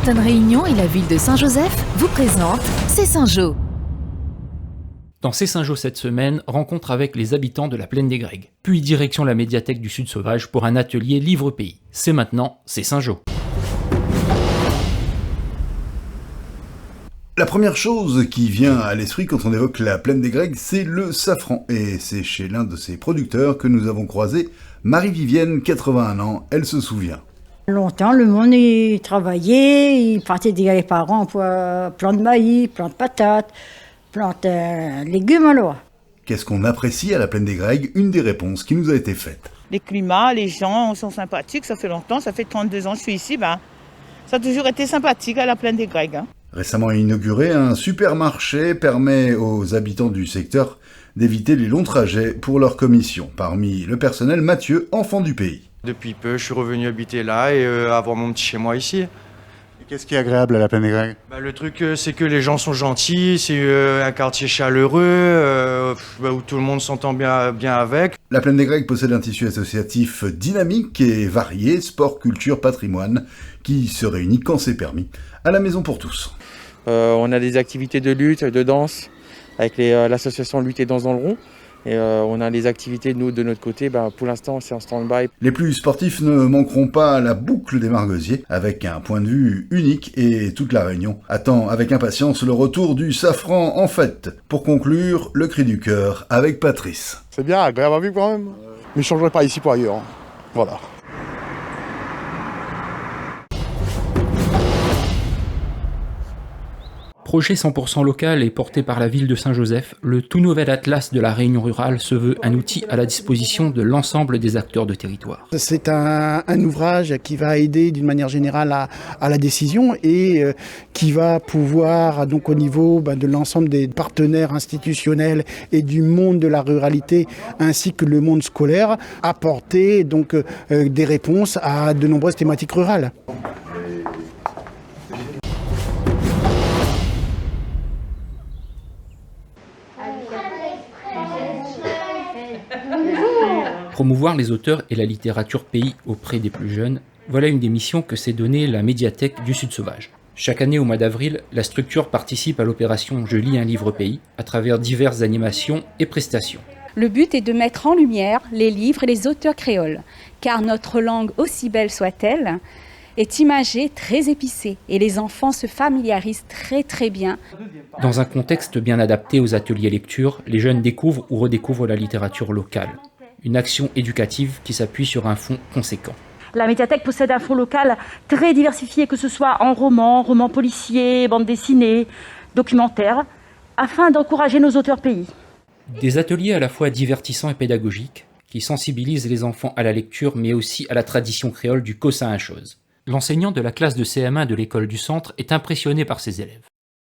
Sainte-Anne-Réunion et la ville de Saint-Joseph vous présentent C'est Saint-Jo. Dans C'est Saint-Jo cette semaine, rencontre avec les habitants de la Plaine des Greigues. Puis direction la médiathèque du Sud Sauvage pour un atelier livre-pays. C'est maintenant, C'est Saint-Jo. La première chose qui vient à l'esprit quand on évoque la Plaine des Greigues, c'est le safran. Et c'est chez l'un de ses producteurs que nous avons croisé Marie-Vivienne, 81 ans, elle se souvient. Longtemps, le monde y travaillait, il partait dire les parents pour planter de maïs, planter de patates, planter légumes alors. Qu'est-ce qu'on apprécie à la Plaine des Greigues? Une des réponses qui nous a été faite. Les climats, les gens sont sympathiques, ça fait longtemps, ça fait 32 ans que je suis ici, ça a toujours été sympathique à la Plaine des Greigues. Récemment inauguré, un supermarché permet aux habitants du secteur d'éviter les longs trajets pour leur commission. Parmi le personnel, Mathieu, enfant du pays. Depuis peu, je suis revenu habiter là et avoir mon petit chez moi ici. Et qu'est-ce qui est agréable à la Plaine des Greigues? Le truc, c'est que les gens sont gentils, c'est un quartier chaleureux, où tout le monde s'entend bien avec. La Plaine des Greigues possède un tissu associatif dynamique et varié, sport, culture, patrimoine, qui se réunit quand c'est permis, à la maison pour tous. On a des activités de lutte, de danse, avec l'association Lutte et Danse dans le Rond. Et on a les activités, nous, de notre côté, pour l'instant, c'est en stand-by. Les plus sportifs ne manqueront pas à la boucle des Margosiers, avec un point de vue unique, et toute la Réunion attend avec impatience le retour du safran en fête. Pour conclure, le cri du cœur avec Patrice. C'est bien, agréable à vivre quand même. Mais je ne changerai pas ici pour ailleurs. Voilà. Projet 100% local et porté par la ville de Saint-Joseph, le tout nouvel atlas de la Réunion rurale se veut un outil à la disposition de l'ensemble des acteurs de territoire. C'est un ouvrage qui va aider d'une manière générale à la décision et qui va pouvoir, donc au niveau de l'ensemble des partenaires institutionnels et du monde de la ruralité ainsi que le monde scolaire, apporter donc des réponses à de nombreuses thématiques rurales. Promouvoir les auteurs et la littérature pays auprès des plus jeunes, voilà une des missions que s'est donnée la médiathèque du Sud Sauvage. Chaque année au mois d'avril, la structure participe à l'opération Je lis un livre pays à travers diverses animations et prestations. Le but est de mettre en lumière les livres et les auteurs créoles, car notre langue, aussi belle soit-elle, est imagée très épicée et les enfants se familiarisent très bien. Dans un contexte bien adapté aux ateliers lecture, les jeunes découvrent ou redécouvrent la littérature locale. Une action éducative qui s'appuie sur un fonds conséquent. La médiathèque possède un fonds local très diversifié, que ce soit en romans policiers, bandes dessinées, documentaires, afin d'encourager nos auteurs pays. Des ateliers à la fois divertissants et pédagogiques, qui sensibilisent les enfants à la lecture, mais aussi à la tradition créole du cossin à chose. L'enseignant de la classe de CM1 de l'école du centre est impressionné par ses élèves.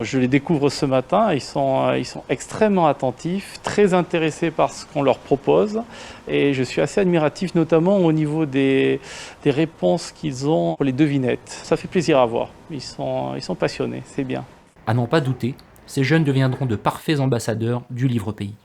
Je les découvre ce matin, ils sont extrêmement attentifs, très intéressés par ce qu'on leur propose et je suis assez admiratif notamment au niveau des réponses qu'ils ont pour les devinettes. Ça fait plaisir à voir, ils sont passionnés, c'est bien. À n'en pas douter, ces jeunes deviendront de parfaits ambassadeurs du livre pays.